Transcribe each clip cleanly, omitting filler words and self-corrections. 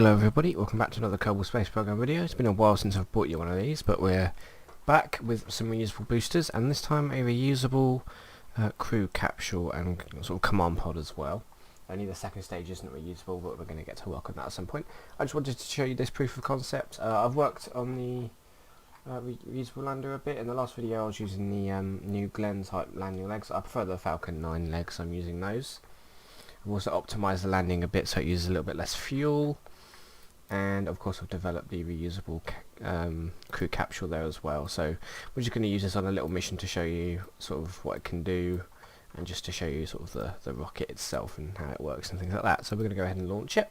Hello everybody, welcome back to another Kerbal Space Program video. It's been a while since I've brought you one of these, but we're back with some reusable boosters, and this time a reusable crew capsule and sort of command pod as well. Only the second stage isn't reusable, but we're going to get to work on that at some point. I just wanted to show you this proof of concept. I've worked on the reusable lander a bit. In the last video I was using the new Glen type landing legs. I prefer the Falcon 9 legs, so I'm using those. I've also optimised the landing a bit so it uses a little bit less fuel. And of course I've developed the reusable crew capsule there as well. So we're just going to use this on a little mission to show you sort of what it can do, and just to show you sort of the rocket itself and how it works and things like that. So we're going to go ahead and launch it.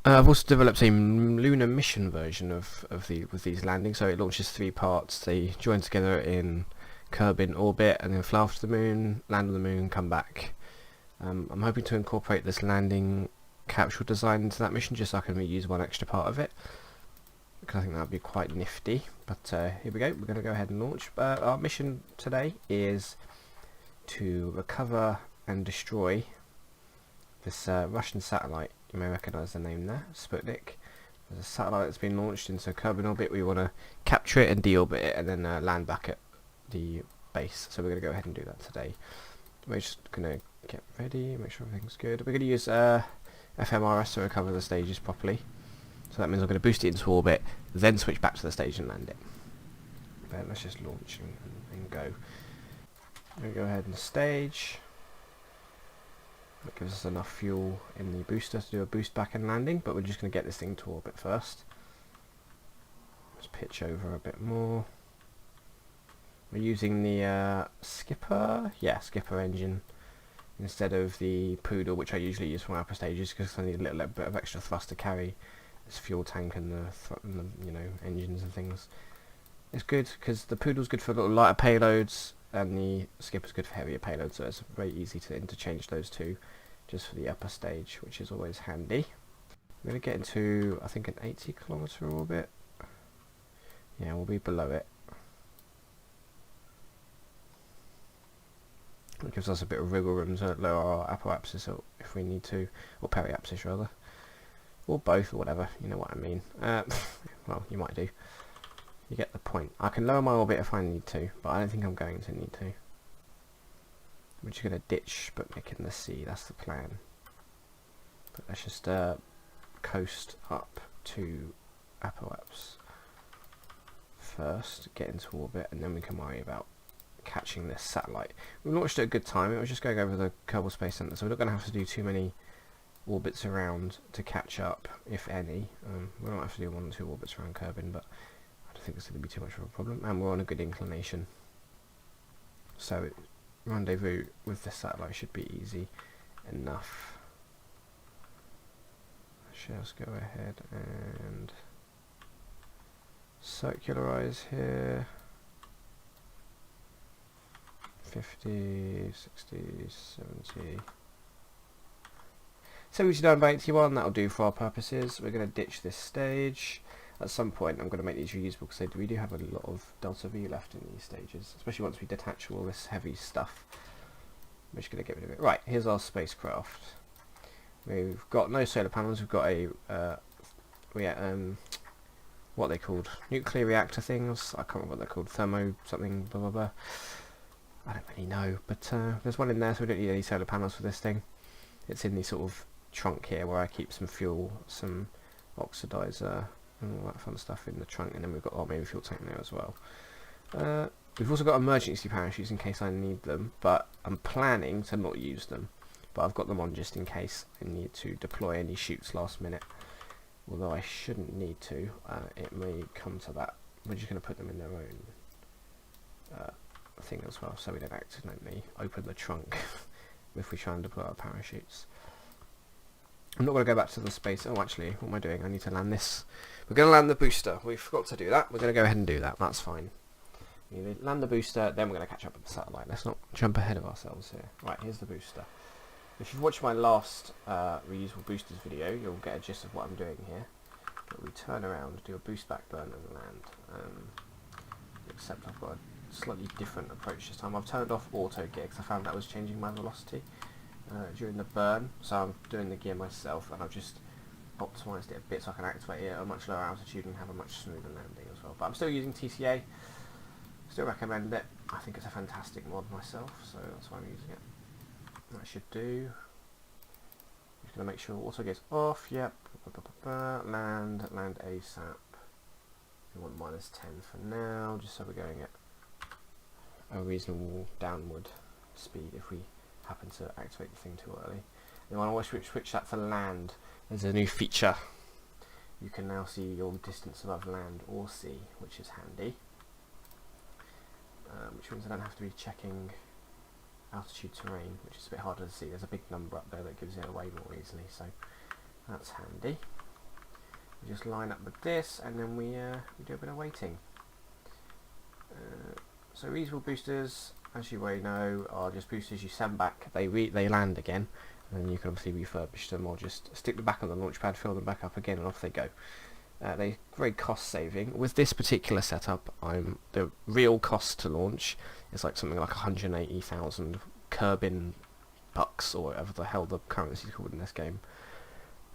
I've also developed a lunar mission version with these landings. So it launches 3 parts. They join together in Kerbin orbit and then fly off to the moon, land on the moon, come back. I'm hoping to incorporate this landing capsule design into that mission just so I can reuse one extra part of it, because I think that would be quite nifty. But here we go, we're going to go ahead and launch. Our mission today is to recover and destroy this Russian satellite. You may recognise the name there, Sputnik. There's a satellite that's been launched into Kerbin orbit. We want to capture it and deorbit it and then land back at the base. So we're going to go ahead and do that today. We're just going to get ready, make sure everything's good. We're going to use FMRS to recover the stages properly. So that means I'm going to boost it into orbit, then switch back to the stage and land it. But let's just launch and go. I'm going to go ahead and stage. That gives us enough fuel in the booster to do a boost back and landing, but we're just going to get this thing to orbit first. Let's pitch over a bit more. We're using the Skipper engine instead of the Poodle, which I usually use for my upper stages, because I need a little bit of extra thrust to carry this fuel tank and the engines and things. It's good because the Poodle's good for little lighter payloads and the Skipper's good for heavier payloads, so it's very easy to interchange those two just for the upper stage, which is always handy. We're going to get into, I think, an 80km orbit. Yeah, we'll be below it. It gives us a bit of wriggle room to lower our apoapsis if we need to, or periapsis rather, or both, or whatever, you know what I mean. Well, you might do. You get the point. I can lower my orbit if I need to, but I don't think I'm going to need to. We're just going to ditch Sputnik in the sea, that's the plan. But let's just coast up to apoaps first, get into orbit, and then we can worry about catching this satellite. We launched at a good time. It was just going over the Kerbal Space Center, so we're not going to have to do too many orbits around to catch up, if any. We don't have to do 1 or 2 orbits around Kerbin, but I don't think it's going to be too much of a problem, and we're on a good inclination, so rendezvous with this satellite should be easy enough. Let's just go ahead and circularize here. 50, 60, 70. 79 by 81, that'll do for our purposes. We're going to ditch this stage. At some point I'm going to make these reusable because we do have a lot of delta V left in these stages, especially once we detach all this heavy stuff. We're just going to get rid of it. Right, here's our spacecraft. We've got no solar panels, we've got a what are they called? Nuclear reactor things? I can't remember what they're called. Thermo something, blah blah blah. I don't really know, but there's one in there, so we don't need any solar panels for this thing. It's in the sort of trunk here where I keep some fuel, some oxidizer and all that fun stuff in the trunk, and then we've got our main fuel tank there as well. We've also got emergency parachutes in case I need them, but I'm planning to not use them, but I've got them on just in case I need to deploy any chutes last minute, although I shouldn't need to. It may come to that. We're just going to put them in their own thing as well, so we don't accidentally open the trunk if we try and deploy our parachutes. I'm not going to go back to the space. Oh, actually, what am I doing? I need to land this. We're going to land the booster. We forgot to do that. We're going to go ahead and do that. That's fine. We land the booster, then we're going to catch up with the satellite. Let's not jump ahead of ourselves here. Right, here's the booster. If you've watched my last reusable boosters video, you'll get a gist of what I'm doing here. But we turn around, do a boost back burn and land. Except I've got a slightly different approach this time. I've turned off auto gear because I found that was changing my velocity. during the burn, so I'm doing the gear myself, and I've just optimised it a bit so I can activate it at a much lower altitude and have a much smoother landing as well. But I'm still using TCA, still recommend it. I think it's a fantastic mod myself, so that's why I'm using it. That should do. Just going to make sure auto gear's off, yep. Land ASAP. We want -10 for now, just so we're going at a reasonable downward speed if we happen to activate the thing too early. You want to switch that for land. There's a new feature. You can now see your distance above land or sea, which is handy. Which means I don't have to be checking altitude terrain, which is a bit harder to see. There's a big number up there that gives it away more easily, so that's handy. We just line up with this, and then we do a bit of waiting. So reusable boosters, as you already know, are just boosters you send back. They land again, and then you can obviously refurbish them or just stick them back on the launch pad, fill them back up again, and off they go. They're very cost saving. With this particular setup, the real cost to launch is like something like 180,000 Kerbin bucks, or whatever the hell the currency is called in this game.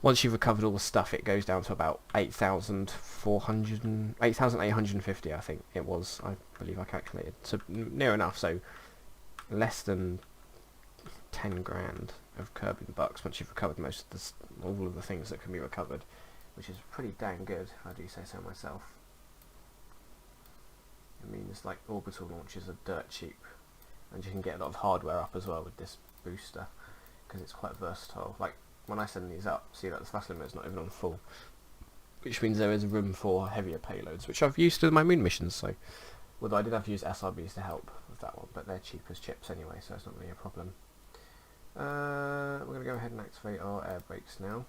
Once you've recovered all the stuff, it goes down to about 8,850, I think it was. I believe I calculated. So near enough. So less than 10 grand of Kerbin bucks once you've recovered all of the things that can be recovered, which is pretty dang good, if I do say so myself. I mean, it's like orbital launches are dirt cheap, and you can get a lot of hardware up as well with this booster because it's quite versatile. Like when I send these up, see that the thrust limit is not even on full, which means there is room for heavier payloads, which I've used in my moon missions. So, although I did have to use SRBs to help with that one, but they're cheap as chips anyway, so it's not really a problem. We're going to go ahead and activate our air brakes now,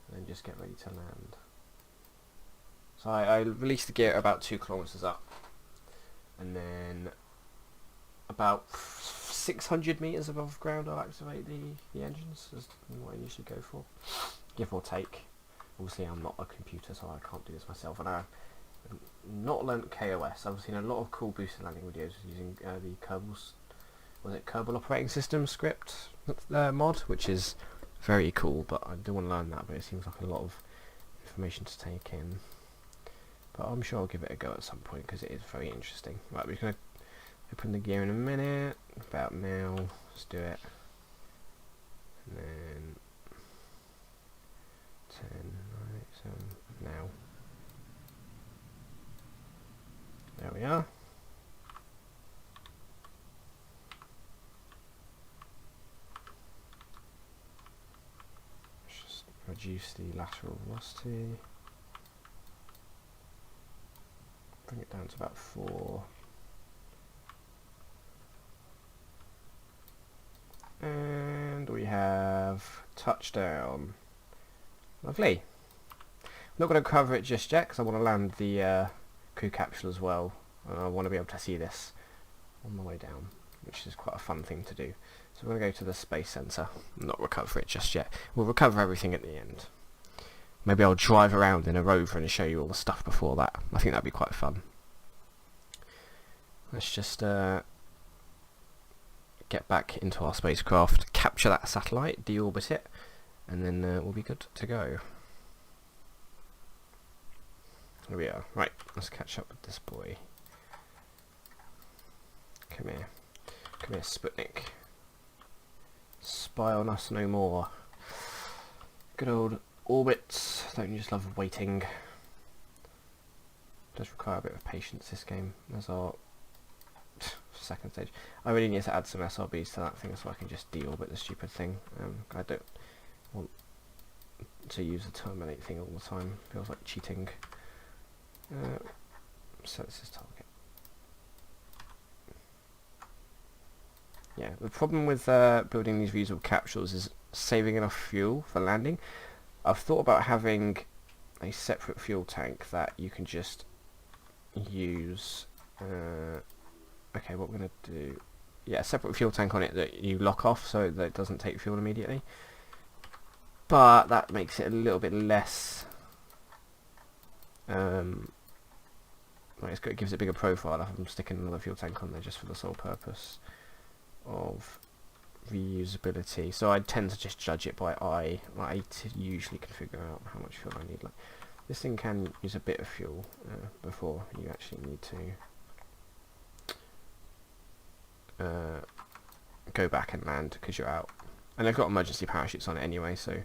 and then just get ready to land. So I released the gear about 2 kilometers up, and then about 600 meters above ground I'll activate the engines, is what I usually go for, give or take. Obviously I'm not a computer, so I can't do this myself, and I've not learnt KOS. I've seen a lot of cool booster landing videos using the Kerbal Operating System script mod, which is very cool, but I do want to learn that, but it seems like a lot of information to take in. But I'm sure I'll give it a go at some point because it is very interesting. Right, we're going to open the gear in a minute, about now. Let's do it. And then 10, 9, 7, now. There we are. Let's just reduce the lateral velocity. Bring it down to about 4. And we have touchdown. Lovely. I'm not going to cover it just yet because I want to land the crew capsule as well, and I want to be able to see this on the way down, which is quite a fun thing to do. So we're going to go to the space center, not recover it just yet. We'll recover everything at the end. Maybe I'll drive around in a rover and show you all the stuff before that. I think that'd be quite fun. Let's just get back into our spacecraft, capture that satellite, deorbit it, and then we'll be good to go. Here we are. Right, let's catch up with this boy. Come here. Come here, Sputnik. Spy on us no more. Good old orbits. Don't you just love waiting? Does require a bit of patience, this game. There's our second stage. I really need to add some SRBs to that thing so I can just deorbit the stupid thing. I don't want to use the terminate thing all the time. Feels like cheating. So this is target. Yeah, the problem with building these reusable capsules is saving enough fuel for landing. I've thought about having a separate fuel tank that you can just use. Okay, what we're going to do, yeah, a separate fuel tank on it that you lock off so that it doesn't take fuel immediately. But that makes it a little bit less, it gives it a bigger profile if I'm sticking another fuel tank on there just for the sole purpose of reusability. So I tend to just judge it by eye. Like, I usually can figure out how much fuel I need. Like, this thing can use a bit of fuel before you actually need to go back and land because you're out. And they've got emergency parachutes on it anyway, so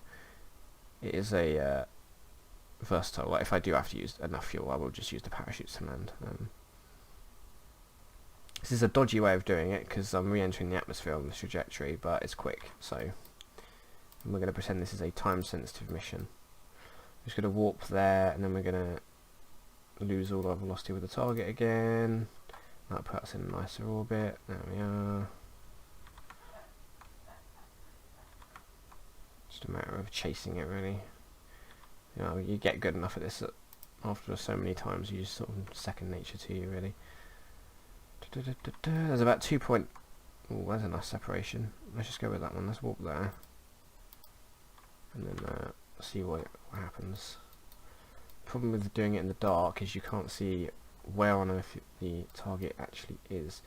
it is a versatile. Like, if I do have to use enough fuel, I will just use the parachutes to land. This is a dodgy way of doing it because I'm re-entering the atmosphere on this trajectory, but it's quick. So we're going to pretend this is a time-sensitive mission. I'm just going to warp there, and then we're going to lose all our velocity with the target again. That'll put us in a nicer orbit. There we are. Just a matter of chasing it, really. You know, you get good enough at this after so many times, you just sort of second nature to you, really. There's about 2 point. Oh, there's a nice separation. Let's just go with that one. Let's walk there, and then see what happens. Problem with doing it in the dark is you can't see where on earth the target actually is.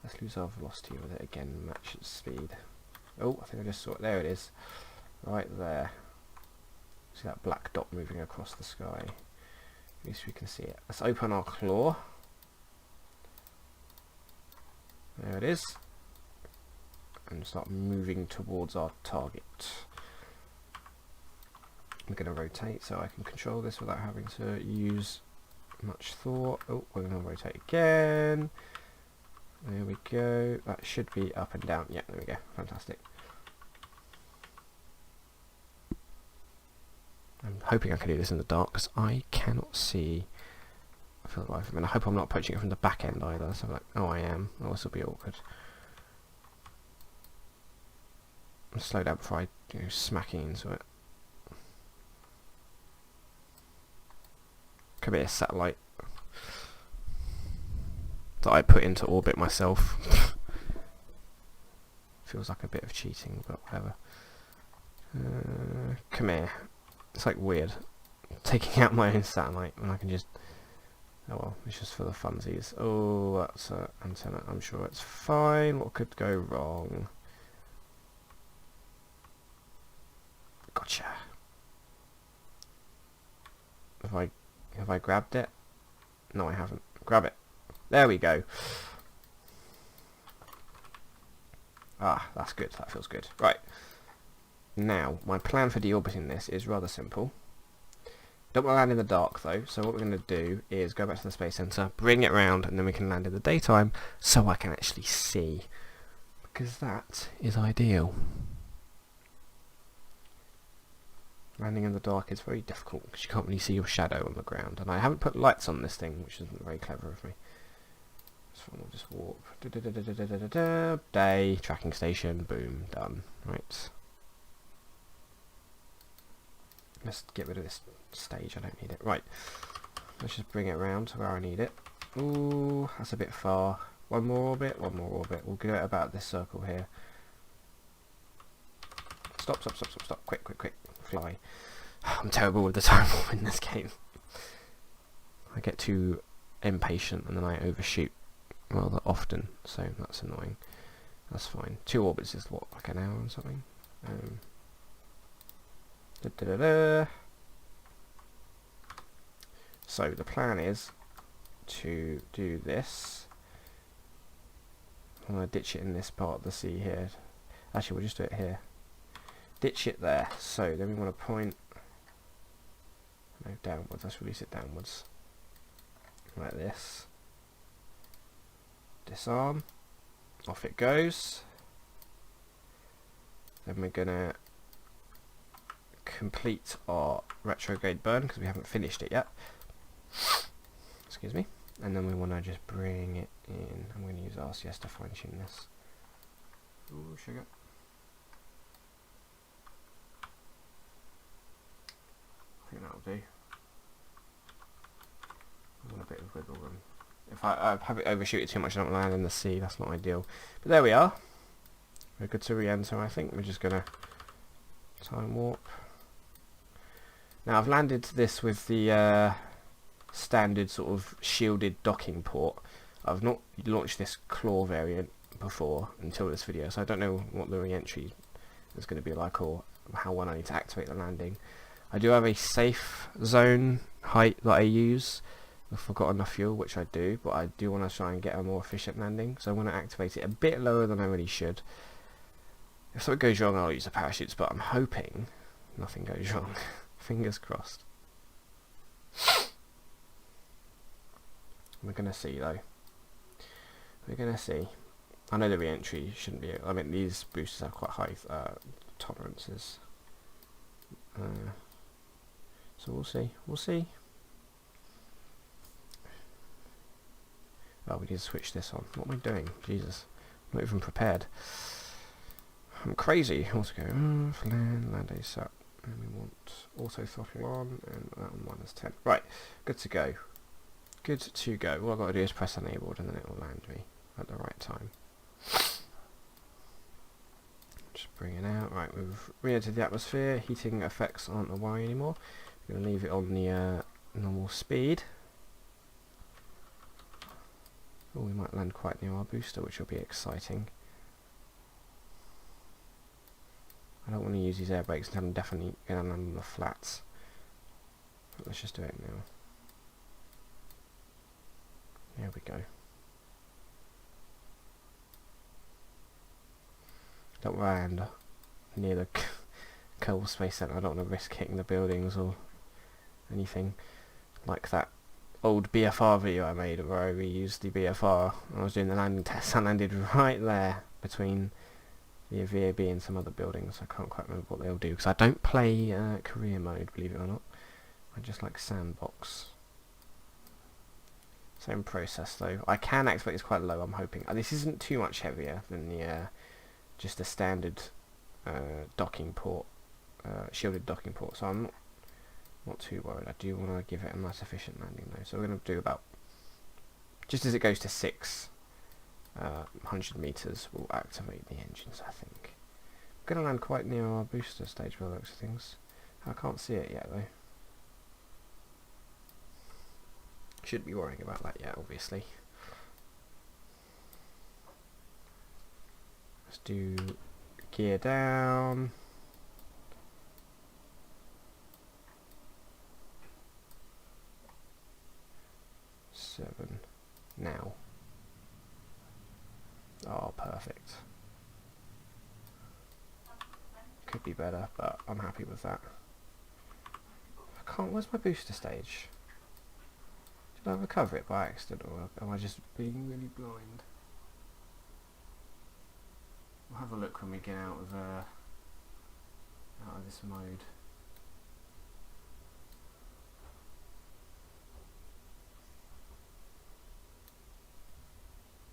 Let's lose our velocity with it again. Match its speed. Oh, I think I just saw it. There it is, right there. See that black dot moving across the sky? At least we can see it. Let's open our claw. There it is, and start moving towards our target. I'm going to rotate so I can control this without having to use much thought. Oh, we're going to rotate again. There we go. That should be up and down. Yeah, there we go. Fantastic. I'm hoping I can do this in the dark because I cannot see. I feel like I hope I'm not approaching it from the back end either. So I'm like, oh, I am. Oh, this will be awkward. I'll slow down before I go smacking into it. Could be a satellite that I put into orbit myself. Feels like a bit of cheating, but whatever. Come here. It's like weird taking out my own satellite when I can just. Oh well, it's just for the funsies. Oh, that's an antenna. I'm sure it's fine. What could go wrong? Gotcha. Have I grabbed it? No, I haven't. Grab it. There we go. Ah, that's good. That feels good. Right. Now, my plan for deorbiting this is rather simple. Don't want to land in the dark though, so what we're going to do is go back to the Space Center, bring it round, and then we can land in the daytime so I can actually see. Because that is ideal. Landing in the dark is very difficult because you can't really see your shadow on the ground. And I haven't put lights on this thing, which isn't very clever of me. So we'll just warp. Day, tracking station, boom, done. Right. Let's get rid of this stage, I don't need it. Right, let's just bring it around to where I need it. Ooh, that's a bit far. One more orbit, one more orbit. We'll go about this circle here. Stop, stop, stop, stop, stop. Quick, quick, quick. Fly. I'm terrible with the time warp in this game. I get too impatient and then I overshoot rather often, so that's annoying. That's fine. 2 orbits is what, like an hour or something? So the plan is to do this. I'm going to ditch it in this part of the sea here. Actually, we'll just do it here. Ditch it there. So then we want to point downwards. Let's release it downwards. Like this. Disarm. Off it goes. Then we're going to complete our retrograde burn because we haven't finished it yet. Excuse me. And then we want to just bring it in. I'm going to use RCS to fine tune this. Ooh, sugar. I think that'll do. I want a bit of wiggle room. If I have it overshoot it too much, I don't land in the sea. That's not ideal. But there we are. We're good to re-enter, I think. We're just going to time warp. Now I've landed this with the standard sort of shielded docking port. I've not launched this claw variant before until this video, so I don't know what the re-entry is going to be like or how well I need to activate the landing. I do have a safe zone height that I use if I've got enough fuel, which I do, but I do want to try and get a more efficient landing, so I'm going to activate it a bit lower than I really should. If something goes wrong, I'll use the parachutes, but I'm hoping nothing goes wrong. Fingers crossed. We're going to see though. We're going to see. I know the re-entry shouldn't be, I mean these boosters have quite high tolerances. So we'll see. We'll see. Oh, we need to switch this on. What am I doing? Jesus. I'm not even prepared. I'm crazy. Also go land ASAP. And we want auto throttle on, and that one -10. Right, good to go. Good to go. All I've got to do is press enabled and then it will land me at the right time. Just bring it out. Right, we've re-entered the atmosphere. Heating effects aren't a worry anymore. We're going to leave it on the normal speed. Oh, we might land quite near our booster, which will be exciting. I don't want to use these air brakes until I'm definitely going to land on the flats. But let's just do it now. There we go. Don't land near the Kerbal Space Center. I don't want to risk hitting the buildings or anything like that old BFR video I made where I reused the BFR. I was doing the landing test. I landed right there between the VAB and some other buildings. I can't quite remember what they'll do because I don't play career mode, believe it or not. I just like sandbox. Same process though. I can activate this quite low, I'm hoping. This isn't too much heavier than the just a standard docking port, shielded docking port, so I'm not too worried. I do want to give it a nice efficient landing though, so we're going to do about, just as it goes to 600 meters, we'll activate the engines, I think. I'm going to land quite near our booster stage by the looks of things. I can't see it yet though. Shouldn't be worrying about that yet, obviously. Let's do gear down. Seven. Now. Oh, perfect. Could be better, but I'm happy with that. I can't, where's my booster stage? Did I recover it by accident, or am I just being really blind? We'll have a look when we get out of this mode.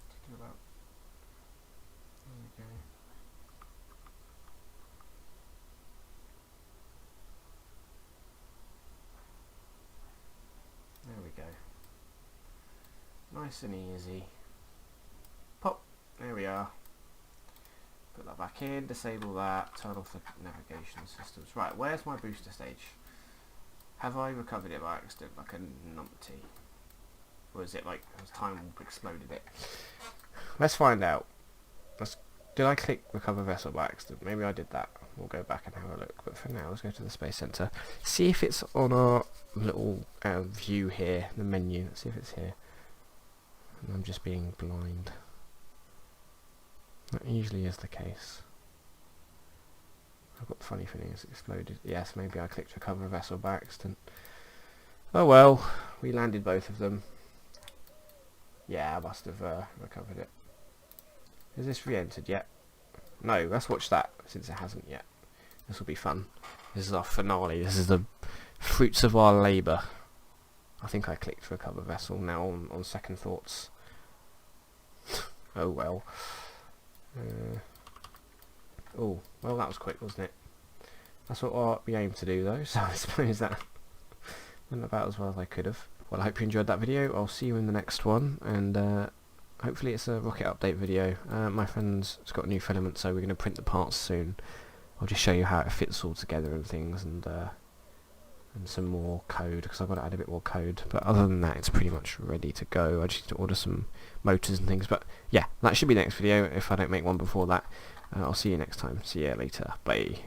Talking about, there we go. There we go. Nice and easy. Pop. There we are. Put that back in, disable that, turn off the navigation systems. Right, where's my booster stage? Have I recovered it by accident like a numpty? Or is it like time warp exploded it? Let's find out. Did I click recover vessel by accident? Maybe I did that. We'll go back and have a look. But for now, let's go to the Space Center. See if it's on our little view here, the menu. Let's see if it's here. And I'm just being blind. That usually is the case. I've got the funny feeling it's exploded. Yes, maybe I clicked recover vessel by accident. Oh well, we landed both of them. Yeah, I must have recovered it. Is this re-entered yet? No, let's watch that since it hasn't yet. This will be fun. This is our finale. This is the fruits of our labour. I think I clicked recover vessel now on second thoughts. Oh well. Oh, well that was quick, wasn't it? That's what we aim to do though, so I suppose that went about as well as I could have. Well, I hope you enjoyed that video. I'll see you in the next one, and hopefully it's a rocket update video. My friend's got a new filament, so we're going to print the parts soon. I'll just show you how it fits all together and things, and and some more code, because I've got to add a bit more code. But other than that, it's pretty much ready to go. I just need to order some motors and things. But yeah, that should be the next video if I don't make one before that. I'll see you next time. See you later. Bye.